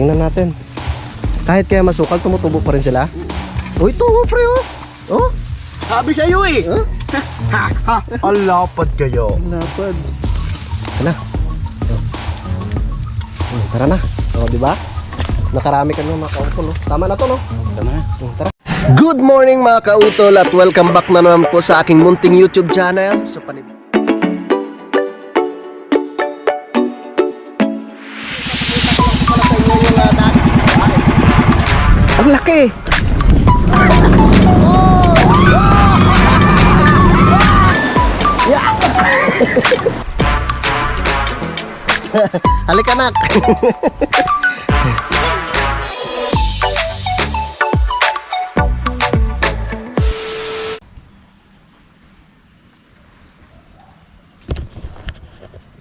tingnan natin. Kahit kaya masukal, tumutubo pa rin sila. Uy, tubo pre oh. Oh? Sabi sa'yo eh. Huh? Ang lapad kayo. Lapad. Tara na. Tara na. O, diba? Nakarami ka ng mga kautol. No? Tama na to, no? Tama na. Tara. Good morning mga kautol at welcome back na naman po sa aking munting YouTube channel. So, ang laki! Yeah! Halika nak!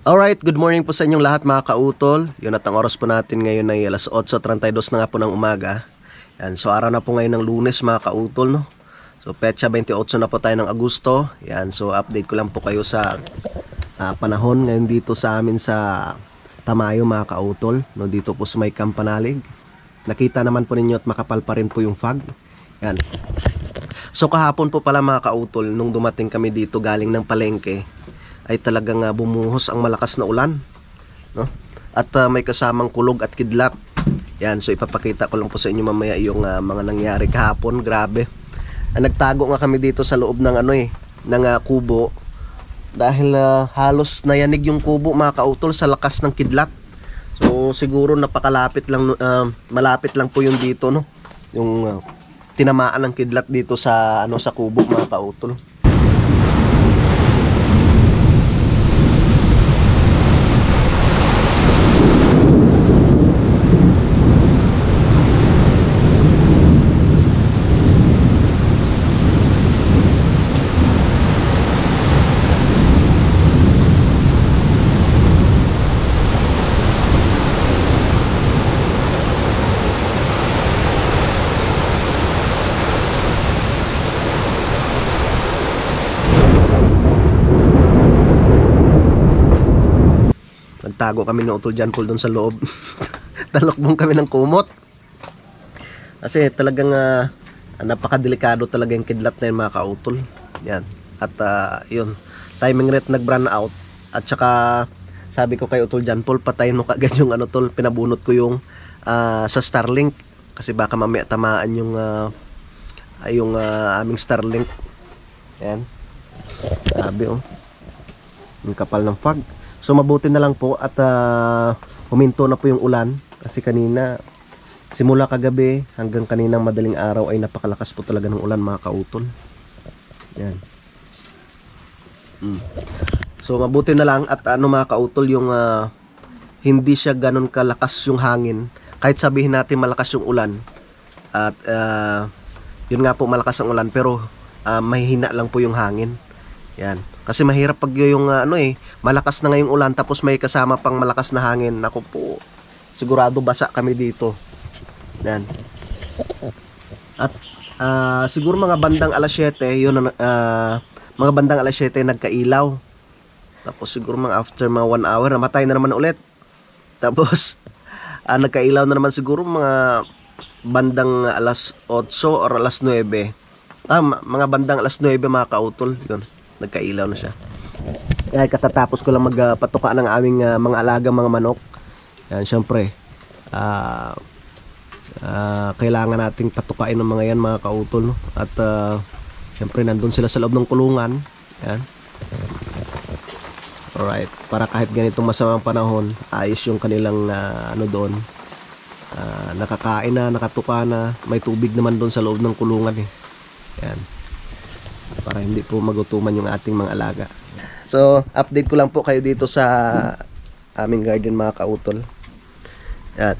Alright, good morning po sa inyong lahat mga kautol. Yun at ang oras po natin ngayon ay alas 8:32 na nga po ng umaga. Yan, so araw na po ngayon ng Lunes mga kautol, no? So petsa 28 na po tayo ng Agosto. Yan, so update ko lang po kayo sa panahon ngayon dito sa amin sa Tamayo mga kautol, no? Dito po sa may Campanalig. Nakita naman po ninyo at makapal pa rin po yung fog. Yan. So kahapon po pala mga kautol, nung dumating kami dito galing ng palengke, ay talagang bumuhos ang malakas na ulan, no? At may kasamang kulog at kidlat. Yan, so ipapakita ko lang po sa inyo mamaya yung mga nangyari kahapon. Grabe. Nagtago nga kami dito sa loob ng ng kubo dahil halos nayanig yung kubo mga kautol sa lakas ng kidlat. So siguro napakalapit lang, malapit lang po yung dito, no? Yung tinamaan ng kidlat dito sa sa kubo mga kautol. Nagtago kami ng Utol John Paul doon sa loob. Talokbong kami ng kumot. Kasi talagang napakadelikado talaga yung kidlat na yun mga kautol. Yan. At yun, timing rate nag-run out. At saka sabi ko kay Utol John Paul, patayin mo kagad yung tol, pinabunot ko yung sa Starlink. Kasi baka mamaya tamaan yung aming Starlink. Yan. Sabi yung kapal ng fog. So mabuti na lang po at huminto na po yung ulan kasi kanina simula kagabi hanggang kaninang madaling araw ay napakalakas po talaga ng ulan mga kautol. Yan. So mabuti na lang at mga kautol yung hindi siya ganun kalakas yung hangin. Kahit sabihin natin malakas yung ulan at yun nga po malakas ang ulan pero mahihina lang po yung hangin. Yan. Kasi mahirap pag yung malakas na ngayong ulan tapos may kasama pang malakas na hangin. Naku po, sigurado basa kami dito. Yan. At siguro mga bandang alas 7, yun mga bandang alas 7 nagkailaw. Tapos siguro mga after mga 1 hour namatay na naman ulit. Tapos nagkailaw na naman siguro mga bandang alas 8 or alas 9. Mga bandang alas 9 mga kautol. Yun. Nagkailaw na siya. Kaya katatapos ko lang magpatuka ng aming mga alagang mga manok. Yan, syempre kailangan nating patukain ng mga yan mga kautol, no? At syempre nandun sila sa loob ng kulungan. Yan. Alright, para kahit ganitong masamang panahon ayos yung kanilang doon, nakakain na, nakatuka na, may tubig naman doon sa loob ng kulungan yan, para hindi po magutuman yung ating mga alaga. So update ko lang po kayo dito sa aming garden mga kautol. Yan.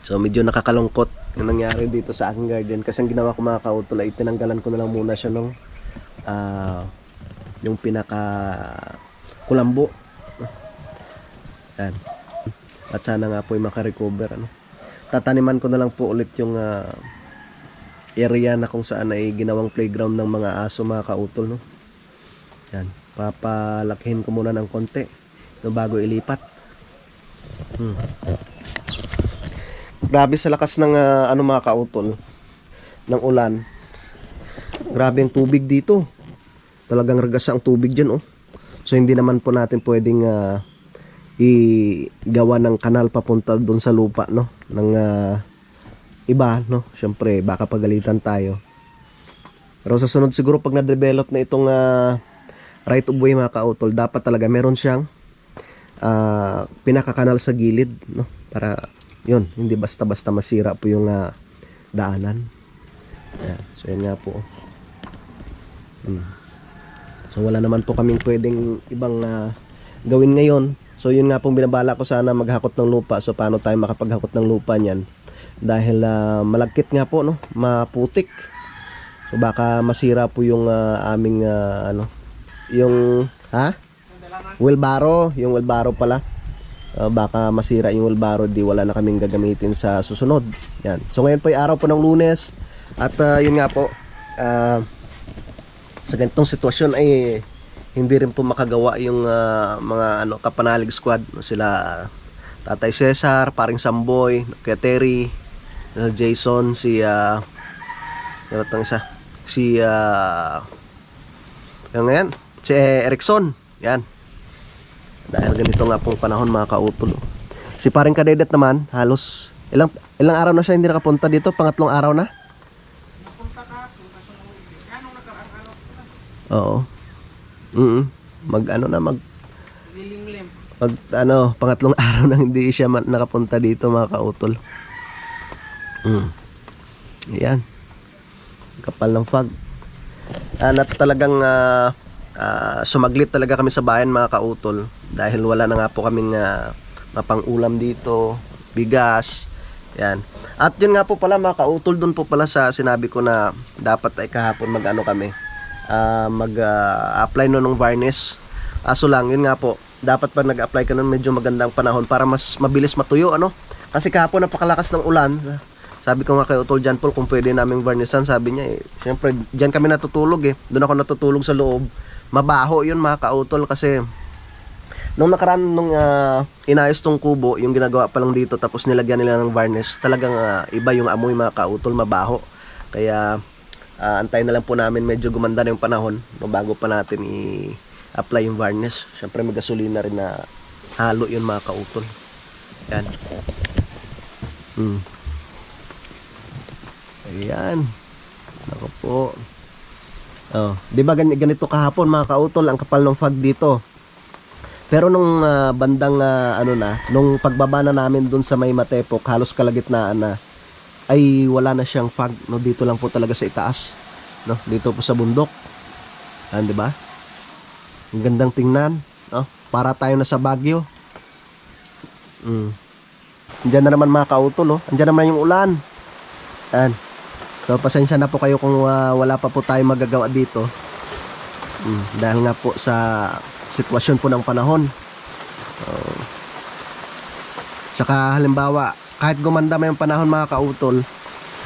So medyo nakakalungkot yung nangyari dito sa aking garden kasi ang ginawa ko mga kautol ay tinanggalan ko na lang muna siya nung yung pinaka kulambo. Yan. At sana nga po ay makarecover. Tataniman ko na lang po ulit yung area na kung saan ay ginawang playground ng mga aso mga kautol, no? Yan, papalakihin ko muna ng konti bago ilipat. Grabe sa lakas ng ano mga kautol ng ulan. Grabe ang tubig dito. Talagang ragas ang tubig diyan, oh. So hindi naman po natin pwedeng igawa ng kanal papunta doon sa lupa, no, ng iba, no. Syempre baka pagalitan tayo. Pero sa sunod siguro pag na-develop na itong right of way mga kautol, dapat talaga meron siyang pinakakanal sa gilid, no, para yun, hindi basta-basta masira po yung daanan. Ayan. So yan nga po. So wala naman po kaming pwedeng ibang gawin ngayon. So yun nga pong binabala ko, sana maghakot ng lupa. So paano tayo makapaghakot ng lupa niyan? Dahil malagkit nga po, no, maputik. So baka masira po yung aming ano, yung wheelbarrow, yung wheelbarrow pala. Baka masira yung wheelbarrow, di wala na kaming gagamitin sa susunod. Yan. So ngayon po ay araw po ng Lunes at yun nga po, sa ganitong sitwasyon ay hindi rin po makagawa yung mga ano, kapanalig squad, sila Tatay Cesar, paring Samboy, Kuya Terry, Jason, si ngayon, si Erickson. Yan. Dahil ganito nga pong panahon mga kautol. Si paring Kadedet naman, halos ilang araw na siya hindi nakapunta dito, pangatlong araw na. Oo. Pangatlong araw na hindi siya nakapunta dito mga kautol. Yan. Kapal ng fog. At talagang sumaglit talaga kami sa bayan mga kautol dahil wala na nga po kaming mapang-ulam dito, bigas. Yan. At yun nga po pala mga kautol, doon po pala sa sinabi ko na dapat ay kahapon mag-apply ng varnish. Aso lang, yun nga po, dapat pa nag-apply ka nun medyo magandang panahon para mas mabilis matuyo, ano? Kasi kahapon napakalakas ng ulan. Sabi ko nga kay Utol John Paul kung pwede naming varnishan, sabi niya syempre diyan kami natutulog doon ako natutulog sa loob. Mabaho yun mga kautol kasi nung nakaraan nung inayos tong kubo, yung ginagawa pa lang dito tapos nilagyan nila ng varnish, talagang iba yung amoy mga kautol, mabaho. Kaya antayin na lang po namin medyo gumanda na yung panahon bago pa natin i-apply yung varnish. Syempre may gasolina rin na halo yun mga kautol. Yan. Ayan. Ako po. Di ba ganito kahapon mga kautol, ang kapal ng fog dito. Pero nung bandang nung pagbaba na namin dun sa may Matepok, halos kalagitnaan na, ay wala na siyang fog, no, dito lang po talaga sa itaas, no, dito po sa bundok. Di ba? Ang gandang tingnan, no? Para tayo na sa Baguio. Andiyan na naman mga kautol, andiyan naman yung ulan. Ayan. So pasensya na po kayo kung wala pa po tayo magagawa dito. Dahil nga po sa sitwasyon po ng panahon. Tsaka halimbawa, kahit gumanda may panahon mga kautol,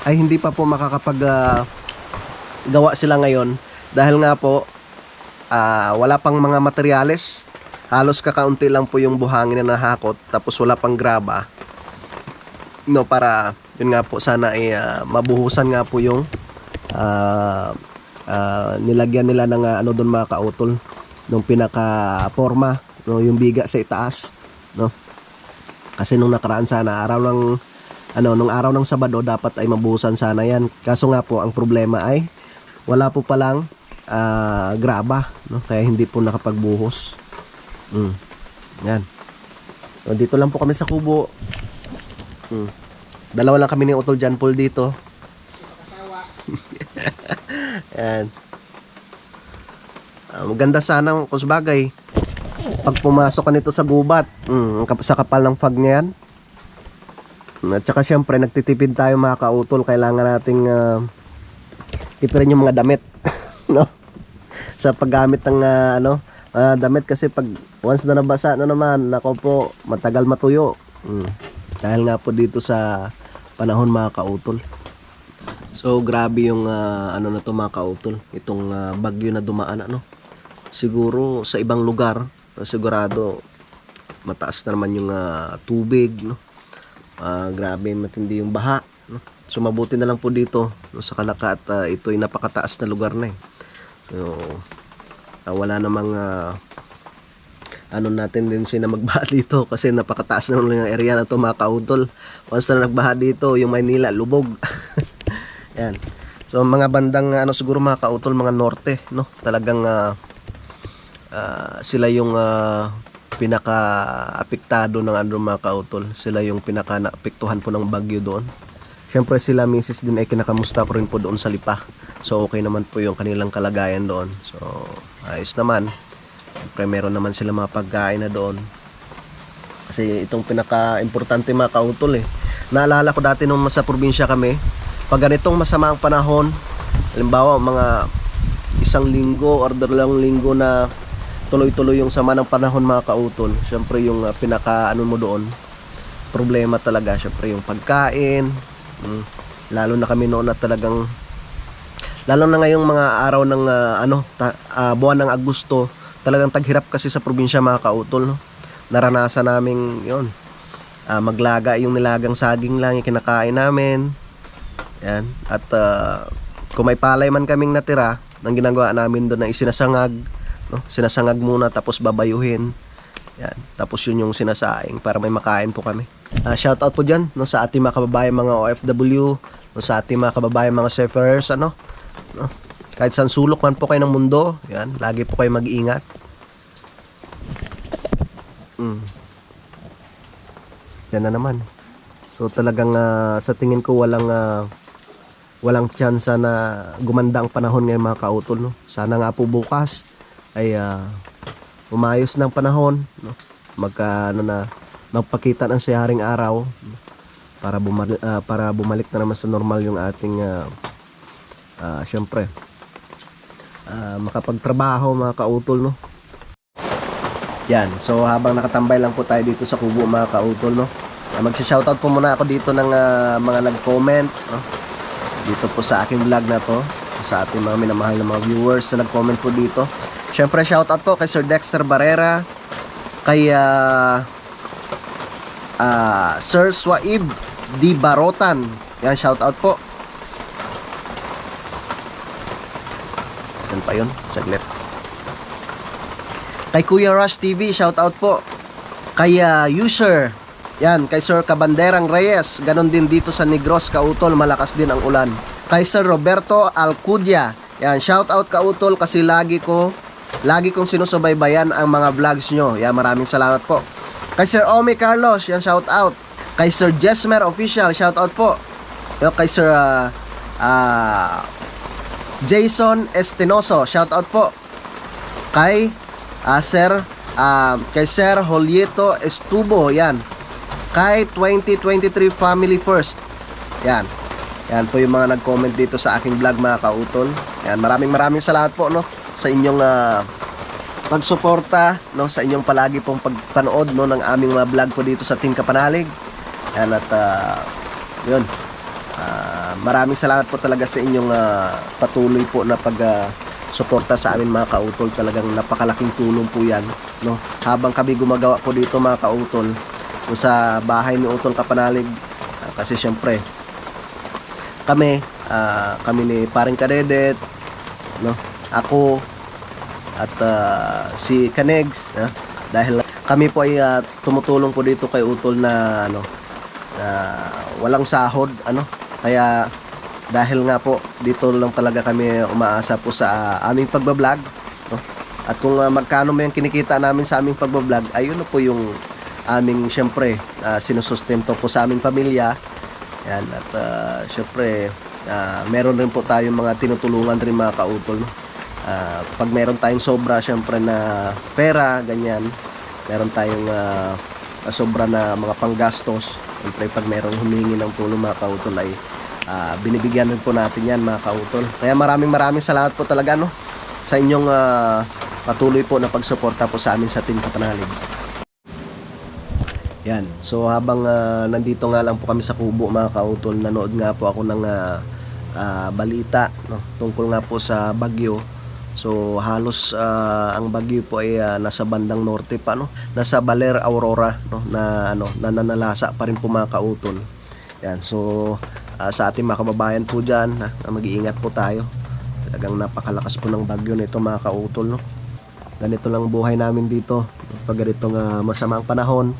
ay hindi pa po makakapag gawa sila ngayon dahil nga po wala pang mga materyales. Halos kakaunti lang po yung buhangin na nahakot, tapos wala pang graba, no, para yun nga po sana ay mabuhusan nga po yung nilagyan nila ng doon mga kautol, nung pinaka forma, no, yung biga sa itaas, no. Kasi nung nakaraan sana nung araw ng Sabado dapat ay mabuhusan sana yan. Kaso nga po ang problema ay wala po palang graba, no, kaya hindi po nakapagbuhos. Yan. So, dito lang po kami sa kubo. Dalawa lang kami ni Utol John Paul dito. Yan. Maganda sana kung sabagay pag pumasok ka nito sa gubat, sa kapal ng fog niya yan. At saka syempre nagtitipid tayo mga kautol, kailangan nating tipirin yung mga damit no, sa paggamit ng damit, kasi pag once na nabasa na naman, nako po, matagal matuyo. Dahil nga po dito sa panahon mga kautol. So grabe yung na to mga kautol, itong bagyo na dumaan, siguro sa ibang lugar sigurado mataas na naman yung tubig, no, Grabe matindi yung baha, no? So mabuti na lang po dito, no, sa Kalaka at ito ay napakataas na lugar na eh. So wala namang ano natin din sina magbaha dito kasi napakataas na yung area na to mga kautol. Once na nagbaha dito yung Maynila lubog. Yan. So mga bandang ano siguro mga kautol, mga norte, no, talagang sila yung pinaka apektado ng ano mga kautol. Sila yung pinaka naapektuhan po ng bagyo doon. Syempre sila misis din ay kinakamusta ko rin po doon sa Lipa. So okay naman po yung kanilang kalagayan doon. So ayos naman. Syempre meron naman sila mga pagkain na doon. Kasi itong pinaka-importante mga kautol eh. Naalala ko dati nung nasa probinsya kami, pag ganitong masama ang panahon, halimbawa mga 1 linggo or 2 linggo na tuloy-tuloy yung sama ng panahon mga kautol, syempre yung pinaka ano mo doon, problema talaga. Syempre yung pagkain, lalo na kami noon na talagang, lalo na ngayong mga araw ng buwan ng Agosto, talagang taghirap kasi sa probinsya mga kautol, no? Naranasan namin yon, maglaga, yung nilagang saging lang yung kinakain namin. Yan. At kung may palay man kaming natira, ang ginagawa namin doon na isinasangag, no? Sinasangag muna tapos babayuhin. Yan. Tapos yun yung sinasaing para may makain po kami. Shout out po dyan, no, sa ating mga kababayan mga OFW, no, sa ating mga kababayan mga seafarers, ano, no? Kahit saan sulok man po kayo ng mundo, yan, lagi po kayo mag-iingat. Yan na naman. So talagang sa tingin ko walang chance na gumanda ang panahon ngayon mga kautol, no? Sana nga po bukas ay umayos ng panahon, no? Magpakita ng siyaring araw, no? Para bumalik na naman sa normal yung ating syempre makapagtrabaho mga kautol, no? Yan, so habang nakatambay lang po tayo dito sa kubo mga kautol, no, magsi-shoutout po muna ako dito ng mga nag-comment, no, dito po sa aking vlog na to, sa ating mga minamahal na mga viewers na nag-comment po dito. Syempre shoutout po kay Sir Dexter Barrera, kay Sir Swaib Di Barotan. Yan, shoutout po. Yan pa yun, saglit. Kay Kuya Rush TV, shoutout po. Kay user, yan, kay Sir Cabanderang Reyes, ganon din dito sa Negros, Kautol, malakas din ang ulan. Kay Sir Roberto Alcudia, yan, shoutout Kautol kasi lagi kong sinusubaybayan ang mga vlogs nyo. Yan, maraming salamat po. Kay Sir Omi Carlos, yan, shoutout. Kay Sir Jesmer Official, shoutout po. Yan, kay Sir Jason Estenoso, shoutout po. Kay Sir Julieto Estubo, yan. Kay 2023 Family First, yan. Yan po yung mga nag-comment dito sa aking vlog mga kautol. Yan, maraming salamat po, no, sa inyong pagsuporta, no, sa inyong palagi pong pagpanood, no, ng aming mga vlog po dito sa Team Kapanalig. Yan, at yun, maraming salamat po talaga sa inyong patuloy po na suporta sa amin mga kautol. Talagang napakalaking tulong po yan, no, habang kami gumagawa po dito mga kautol sa bahay ni Utol Kapanalig. Kasi syempre kami ni Paring Kadedet, no, ako at si Kanegs, dahil kami po ay tumutulong po dito kay Utol na walang sahod, kaya dahil nga po dito lang talaga kami umaasa po sa aming pagbablog, no? At kung magkano mo yung kinikita namin sa aming pagbablog, ayun na po yung aming syempre sinusustento po sa aming pamilya. Yan, at syempre meron rin po tayong mga tinutulungan rin mga kautol, no? Pag meron tayong sobra syempre na pera, ganyan, meron tayong sobra na mga panggastos, syempre pag meron humingi ng tulong mga kautol ay binibigyan rin po natin yan mga kautol. Kaya maraming salamat po talaga, no, sa inyong patuloy po na pagsuporta po sa amin sa Team Kapanalig. Yan, so habang nandito nga lang po kami sa kubo mga kautol, nanood nga po ako ng balita, no, tungkol nga po sa bagyo. So halos ang bagyo po ay nasa bandang norte pa, no? Nasa Baler Aurora, no? Na nananalasa pa rin po mga kautol. Yan. So sa ating mga kababayan po diyan, mag-iingat po tayo. Talagang napakalakas po ng bagyo nito mga kautol, no? Ganito lang buhay namin dito pag ganitong masamang panahon.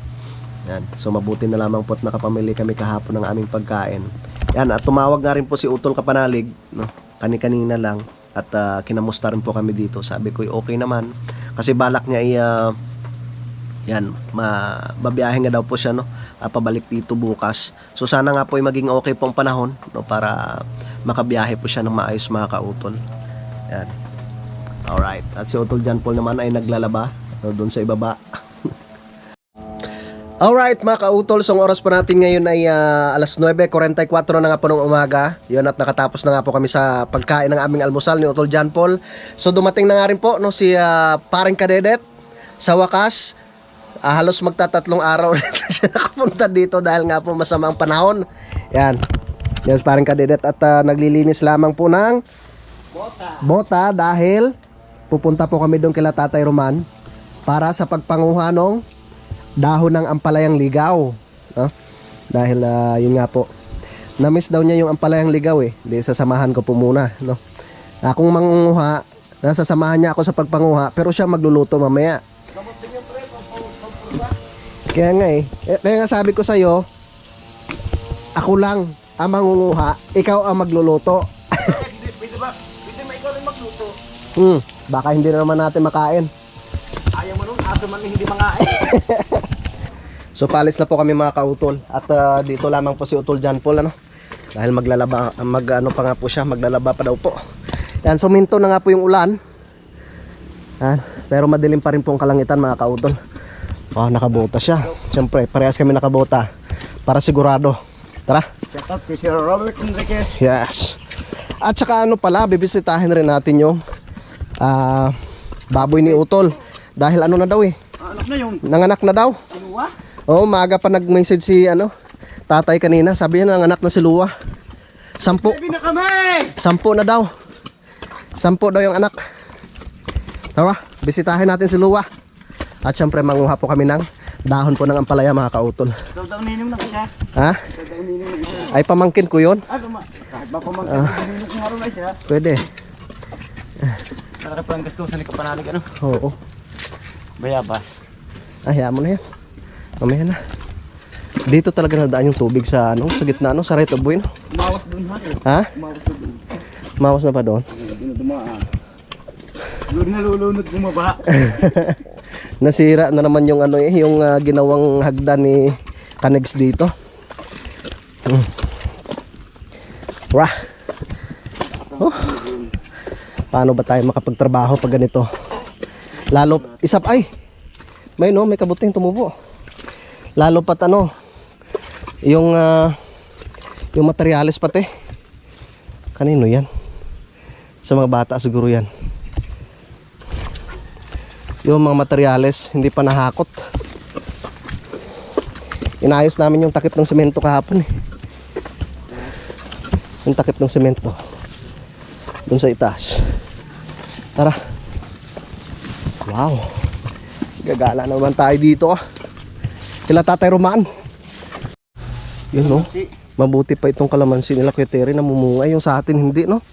Yan. So mabuti na lamang po at nakapamili kami kahapon ng aming pagkain. Yan, at tumawag nga rin po si Utol Kapanalig, no? Kani-kanina lang. At kinamusta rin po kami dito. Sabi ko okay naman. Kasi balak niya ay yan, babiyahe nga daw po siya, no? Pabalik dito bukas. So sana nga po ay maging okay pong panahon, no? Para makabiyahe po siya ng maayos mga kautol. Yan. Alright. At si Utol John Paul naman ay naglalaba, no? Doon sa ibaba. Alright mga kautol, so ang oras po natin ngayon ay alas 9:44 na nga po ng umaga. Yun, at nakatapos na nga po kami sa pagkain ng aming almusal ni Utol John Paul. So dumating na nga rin po, no, si Paring Kadedet. Sa wakas, halos magtatatlong araw na siya nakapunta dito dahil nga po masama ang panahon. Yan. Yan si Paring Kadedet, at naglilinis lamang po ng bota dahil pupunta po kami doon kila Tatay Roman para sa pagpanguha ng dahon ng ampalayang ligaw, no? Dahil yun nga po, na-miss daw niya yung ampalayang ligaw eh. Di sasamahan ko po muna, no? Akong mangunguha, nasasamahan niya ako sa pagpanguha, pero siya magluluto mamaya. Kaya nga eh, kaya nga sabi ko sa'yo, ako lang ang mangunguha, ikaw ang magluluto. Pwede ba ikaw rin magluto? Baka hindi na naman natin makain. Ayaw mo nun, aso man hindi mangain. So palis na po kami mga kautol. At dito lamang po si Utol John Paul, ano? Dahil maglalaba, pa nga po siya, maglalaba pa daw po. Yan, suminto na nga po yung ulan. Yan, pero madilim pa rin po ang kalangitan mga kautol. Nakabota siya. Siyempre, parehas kami nakabota para sigurado. Tara. Shout out kay Sir Robert Enriquez. Yes. At saka bibisitahin rin natin yung baboy ni Utol. Dahil na daw eh. Anak na yun. Nanganak na daw. Luwa? Oo, maaga pa nag-message si tatay kanina. Sabi niya nanganak na si Luwa. 10. Baby na kami! 10 na daw. 10 daw yung anak. Tara, bisitahin natin si Luwa. At syempre manguha po kami ng dahon po ng ampalaya mga kautol. Ikaw daw ninong na siya. Ha? Ikaw daw ninong na siya. Ay pamangkin ko yun. Kahit ba pamangkin, ninong kung araw na siya. Pwede. Sarap lang gastusan ni Kapanalig, ano? Oo. Bayaba. Hayaan mo na yan. Mamaya na. Dito talaga nadaan yung tubig sa sa gitna sa right of way, no? Umawas doon ha. Ha? Umawas doon. Mawas na pa doon. Dumaan. Doon nalulunod bumaba. Nasira na naman yung yung ginawang hagdan ni Kanex dito. Wah. Oh. Paano ba tayo makapagtrabaho pag ganito? Lalo may kabuting tumubo. Lalo pat yung materyales pati. Kanino yan? Sa mga bata siguro yan. Yung mga materyales hindi pa nahakot. Inayos namin yung takip ng semento kahapon eh. Yung takip ng semento dun sa itaas. Tara. Wow. Gagala naman tayo dito Kila Tatay Roman. Yun no. Mabuti pa itong kalamansi nila Kuya Terry na mumunga. Yung sa atin hindi no.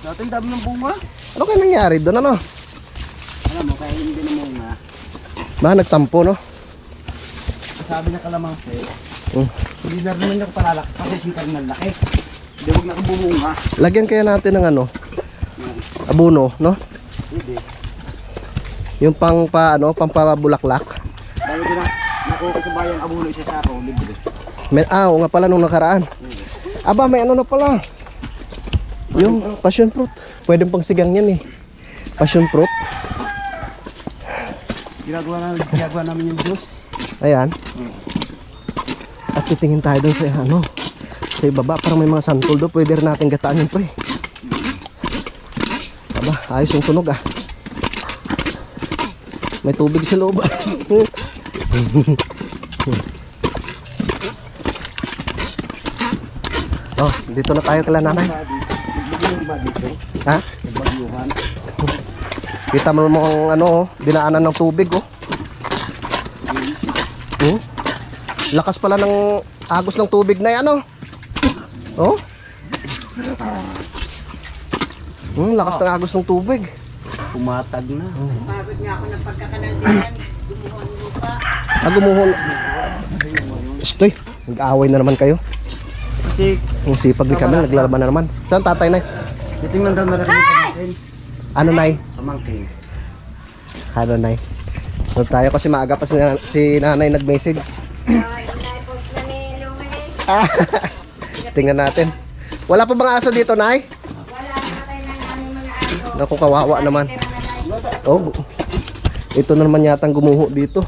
Dati dami ng bunga. Ano kaya nangyari doon Alam mo, kaya hindi namunga. Ba nagtampo no? Sabi na kalamangsi, hindi na rin niya palalaki kasi sikag ng laki. Hindi huwag na kabumunga. Lagyan kaya natin ng abono no? Hindi. Yung pampabulaklak. Dahil din nakuha ko sa bayan abuno siya sa ako, libre. Oo nga pala nung nakaraan. Aba may na pala. Yung passion fruit. Pwedeng pang sigang yan eh. Passion fruit. Ginagawa namin yung juice. Ayan. At titingin tayo doon sa sa ibaba. Parang may mga santol doon. Pwede rin natin gataan yun pre. Aba ayos yung tunog May tubig sa loob. Dito na tayo kala nanay. Nagbagyo ba dito? Ha? Nagbagyuhan. Kita mo ang ano, oh, dinaanan ng tubig, oh. Lakas pala ng agos ng tubig na yan, oh. Oh. Lakas ng agos ng tubig. Pumatag na. Pagod nga ako ng pagkakanaldihan. Gumuhon lupa. Gumuhon. Stoy, nag-aaway na naman kayo. Kasi, Ang sipag ni Camille, naglalaban na naman. Saan tatay, Nay? titingnan daw na rin yung pamangkin. Ano, Nay? Pamangkin. Ano, Nay? So, tayo kasi maaga pa si nanay nag-message. Inaipos na ni Lumili. Tingnan natin. Wala pa bang aso dito, Nay? Wala na tayo ng aming mga aso. Naku, kawawa naman. Tira na tayo. Oh, ito na naman yata ang gumuho dito.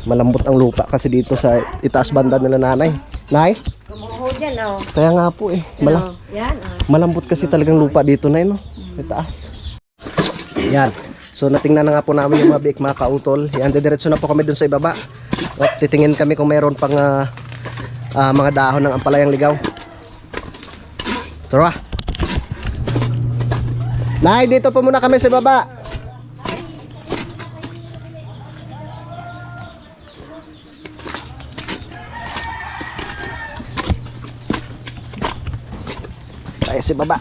Malambot ang lupa kasi dito sa itaas banda nila nanay. Nay? Gumuho dyan, oh. Kaya nga po eh. Yan, oh. Malambot kasi talagang lupa dito na no? Itaas. Yan. So natingnan na nga po namin yung mga biik mga kautol. Yan, didiretso na po kami dun sa ibaba. At titingin kami kung mayroon pang mga dahon ng ampalayang ligaw. Tara. Nay, dito po muna kami sa ibaba. Tayo sa baba.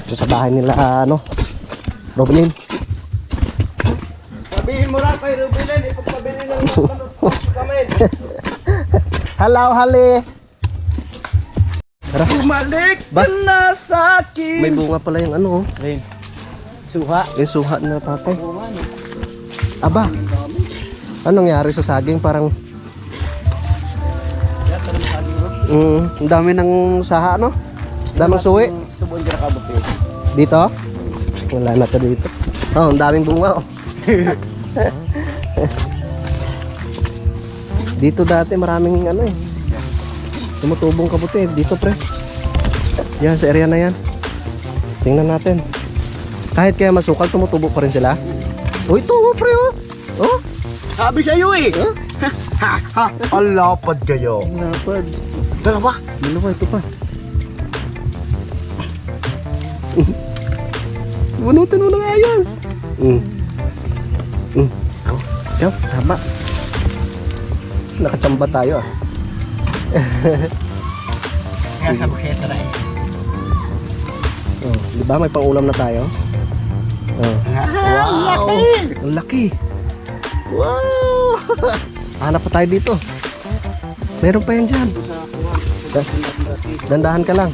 Ito sa bahay nila ano, Robin. Sabihin mo lang kay Rubilen, ipagpabili ng kami. Hello, hali. Tara. Bumalik Ba? ka na sa akin. May bunga pala yung ano, oh. Rin. Suha. Yung suha na tatay. Bunga no. Aba, anong nangyari sa saging? Parang, Yan, tanong sa akin, bro. ang dami ng saha, no? Daming suwi. Subuan ka na kabuti. Dito? Wala na to dito. Oh, ang daming bunga, oh. Dito dati maraming ano eh. Tumutubong kabuti. Dito pre. Yan, sa area na yan. Tingnan natin. Kahit kaya masukal, tumutubo pa rin sila. Oh, ito oh, pre oh. Oh, Sabi sa'yo eh. huh? Ha ha. Alapad kayo. Napad. Dalawa. Dalawa, ito pa. Bunutin mo ng ayos. Oh, yan, tama. Nakachamba tayo ah. Kaya sa bukseta na eh. Oh, di ba may pangulam na tayo? Oh. Wow! Ang laki! Wow! Hanap pa tayo dito. Meron pa yan dyan. Dandahan ka lang.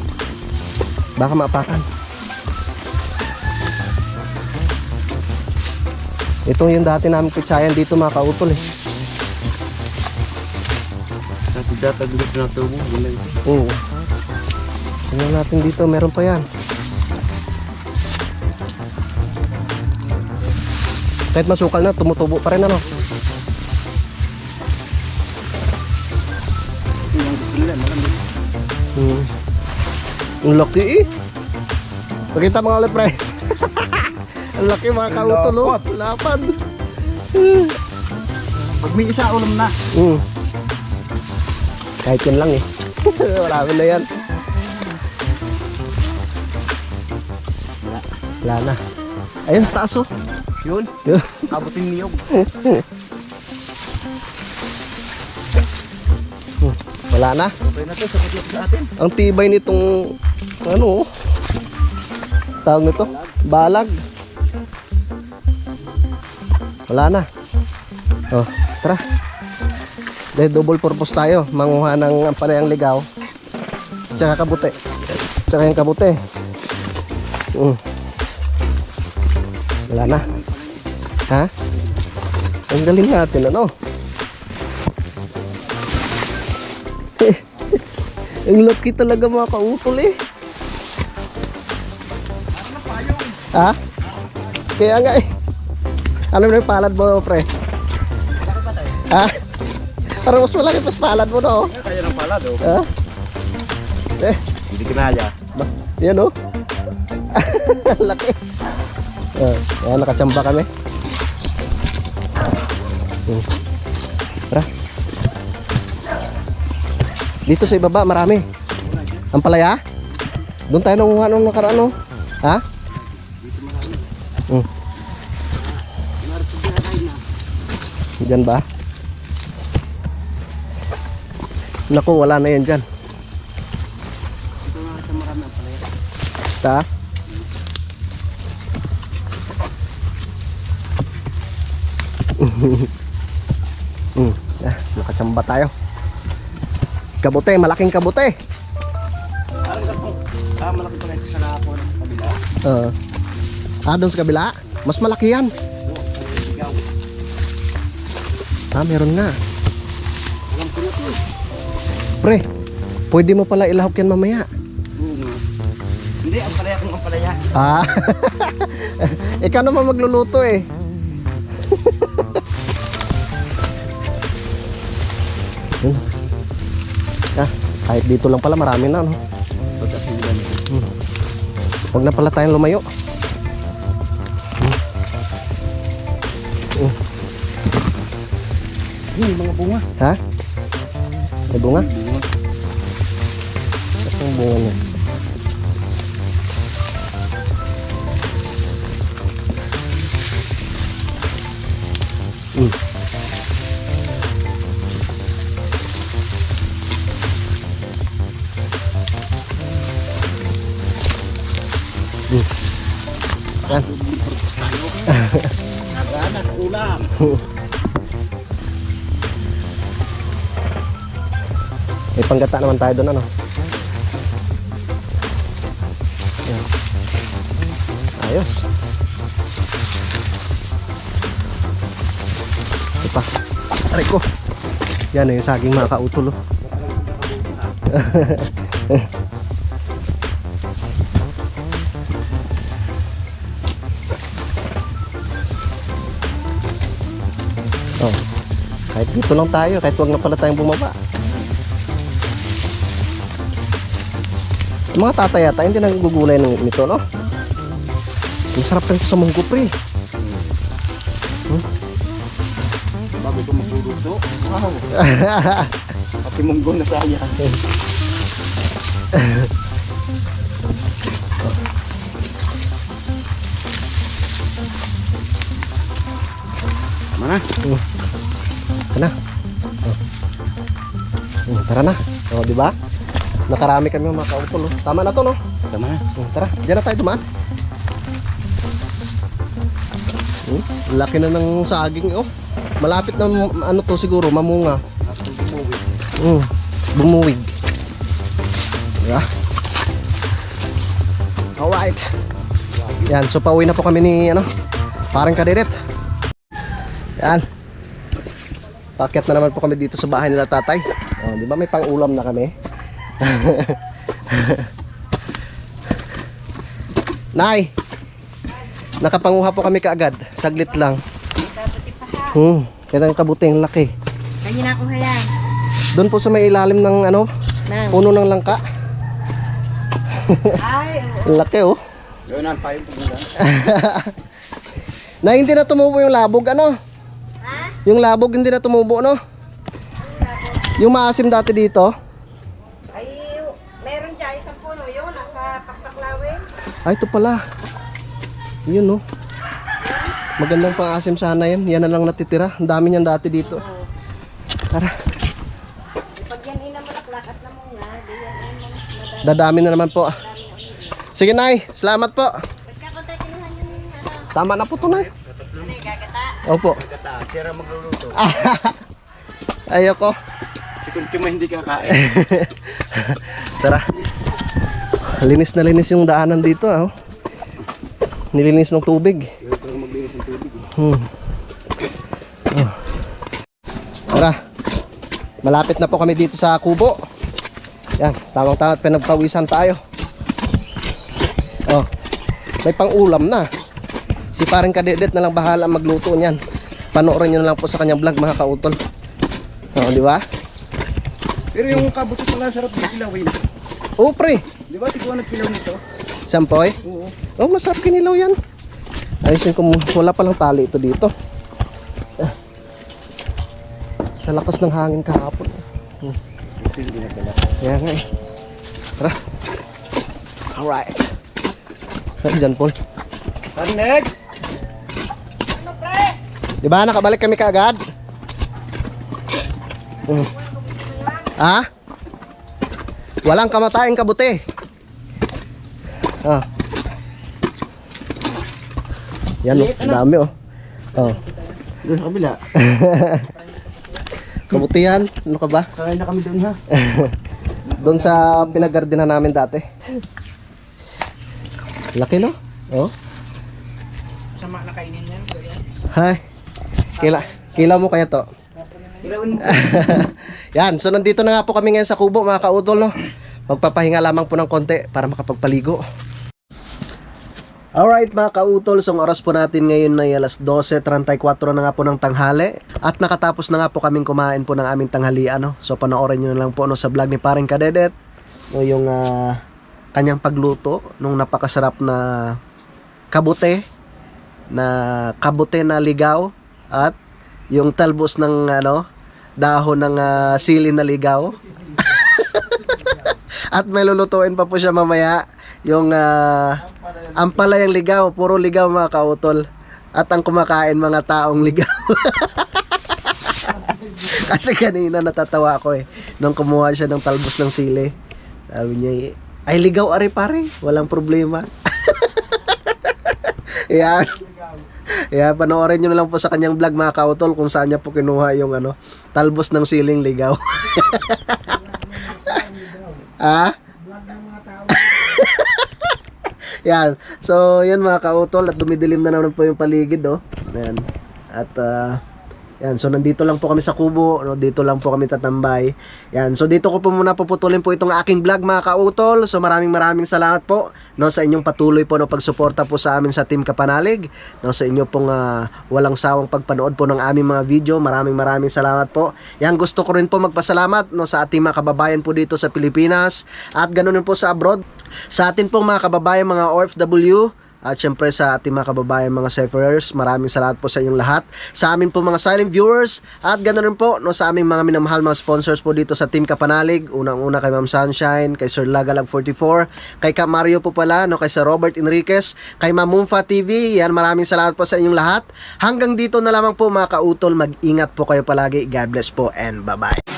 Baka maapakan. Ito yung dati namin pitsayan dito mga kautol eh. Kasi dataglit na tubo. Oo. Tingnan natin dito, meron pa yan. Kahit masukal na, tumutubo pa rin ano. Ang laki eh. Pakita mga ulit pre. Ang laki mga kautol oh. Lapad. Pag may isa, ulam na. Kahit yan lang eh. Marami na yan. Wala na. Ayun sa taas oh. Yun. Abutin niyog. Wala na. Okay na to, sakit sa atin. Ang tibay nitong ano oh. Tawag nito? Balag. Wala na. Oh, tara. Dahil double purpose tayo. Manguha ng ampalayang ligaw. Tsaka kabute. Tsaka yung kabute. Wala na. Ha? Ang galing natin ano? Ang laki talaga mga kautol eh. Ha? Kaya nga eh. Ano na yung palad mo pre? Ha? Parang mas malaki pas palad mo no? Kaya ng pala do. Ha? Eh, Hindi kinaya. yan oh. Laki. Nakachamba kami. Tara. Dito sa ibaba, marami. Ang palaya? Doon tayo nangunga nung nakaraan, no? Ha? Diyan ba? Naku, wala na yan dyan. Ito nga sa marami ang palaya. Taas? Nakachamba tayo. Kabute, malaking kabute. Parang ito. Malaki pala ito sa nakapon sa kabila. Doon sa kabila? Mas malaki yan. Ikaw. Meron nga. Alam ko na ito. Pre, pwede mo pala ilahok yan mamaya. Hindi, ang palaya kung ang palaya. Ikaw naman magluluto eh. Yun. Kahit dito lang pala marami na, no? Pagkasimulan. Huwag na pala tayong lumayo. Mga bunga. Ha? May bunga? Bunga. Ito yung bunga niya. Yan. Nagana sa ulam. May panggata naman tayo doon, ano? Yan. Ayos. Ito pa. Aray ko. Yan yung saging mga kautol, oh. Oh. Kahit dito lang tayo, kahit wag na pala tayong bumaba. Yung mga tatay yata, hindi nagugulay nito, no? Masarap rin ito sa munggo, pre. Bago ko magluluto. Wow. Pati munggo na sayang. Tama na. Tara na. Tara na. O, di ba? Nakarami kami mga kautol, oh. Tama na to, no? Tama na. Tara, diyan na tayo dumaan. Laki na ng saging, oh. Malapit na ano to siguro, mamunga. Bumuwig. Yeah. Alright. Yan, so pauwi na po kami ni ano, parang kadiret. Yan. Pakyat na naman po kami dito sa bahay nila tatay. Oh, di ba may pang-ulam na kami? Nay, nakapanguha po kami kaagad. Saglit lang. Kaya ang kabuting laki. Kanya na ako hayan. Doon po sa may ilalim ng ano, puno ng langka. Ay, Laki, oh. Gawin na pa yung tumulan. Na hindi na tumubo yung labog, ano? Ha? Yung labog hindi na tumubo, no? Yung maasim dati dito. Ay, meron dyan isang puno yun, nasa Pakpaklawin. Ay, ito pala. Yun, no? Magandang pang-asim sana yan. Yan na lang natitira. Ang dami niyan dati dito. Tara. Pag yan inamulaklak at namunga, di yan ay madami. Dadami na naman po. Sige, Nay. Salamat po. Pagkakontay kinuha nyo ng ano, Tama na po ito, Nay. ano yung gagata. Opo. Kata, sira magluluto. Ayoko. Si Kuntuma hindi kakain. Tara. Linis na linis yung daanan dito, ah. Nilinis ng tubig. Ito ang maglinis ng tubig. Oh. Tara. Malapit na po kami dito sa kubo. Yan, tamang-tama at pinagpawisan tayo. Oh. May pang-ulam na. Si parang kadedet na lang bahala magluto niyan. Panoorin niyo na lang po sa kanyang vlog, mga kautol. Oh, di ba? Pero yung kabuto pala sarap na kilawin. Oh, pre. Di ba siguro nagkilaw nito? Sampoy? Oo. Oh, masarap kinilaw yan. Ayusin ko, wala palang tali ito dito. Sa lakas ng hangin kahapon. Ito yung dinadala. Kaya nga eh. Tara. Alright. Saan dyan, Paul? Next! Di ba nakabalik kami kaagad? Ha? Walang kamataing kabuti. Ah. Yan oh, dami oh. Oh. Doon sa kabila. Kabutihan, ano ka ba? Sakay na kami doon ha. Doon sa pinaggardenan namin dati. Laki no? Oh. Sama na kainin yan. Hay. Kila mo kaya to? Kilawin mo. Yan, so nandito na nga po kami ngayon sa kubo mga kautol no. Magpapahinga lamang po ng konti para makapagpaligo. Alright mga kautol, so ang oras po natin ngayon ay alas 12:34 na nga po ng tanghali. At nakatapos na nga po kaming kumain po ng aming tanghalian no. So panoorin nyo na lang po no, sa vlog ni Paring Kadedet no, yung kanyang pagluto nung napakasarap na kabute na ligaw at yung talbos ng dahon ng sili na ligaw. At may lulutuin pa po siya mamaya yung ampalayang ligaw, puro ligaw mga kautol. At ang kumakain mga taong ligaw. Kasi kanina natatawa ako eh nung kumuha siya ng talbos ng sili. Sabi niya, ay ligaw ari pare, walang problema. Yan. Yeah, panoorin nyo na lang po sa kanyang vlog mga kautol kung saan niya po kinuha yung talbos ng siling ligaw. Ah? Yan. So, yan mga kautol at dumidilim na naman po yung paligid oh. Yan. At yan, so nandito lang po kami sa kubo, no? Dito lang po kami tatambay. Yan, so dito ko po muna puputulin po itong aking vlog mga kautol. So maraming salamat po no, sa inyong patuloy po no, pagsuporta po sa amin sa Team Kapanalig, no, sa inyo pong walang sawang pagpanood po ng aming mga video. Maraming salamat po. Yan, gusto ko rin po magpasalamat no, sa ating mga kababayan po dito sa Pilipinas at ganoon din po sa abroad. Sa atin pong mga kababayan mga OFW at syempre sa ating mga kababayan mga seafarers, maraming salamat po sa inyong lahat. Sa amin po mga silent viewers at ganoon rin po no, sa aming mga minamahal mga sponsors po dito sa Team Kapanalig. Unang-una kay Ma'am Sunshine, kay Sir Lagalag 44, kay Ka Mario po pala, no, kay Sir Robert Enriquez, kay Ma'am Mumfa TV. Yan, maraming salamat po sa inyong lahat. Hanggang dito na lamang po mga kautol. Mag-ingat po kayo palagi. God bless po and bye-bye.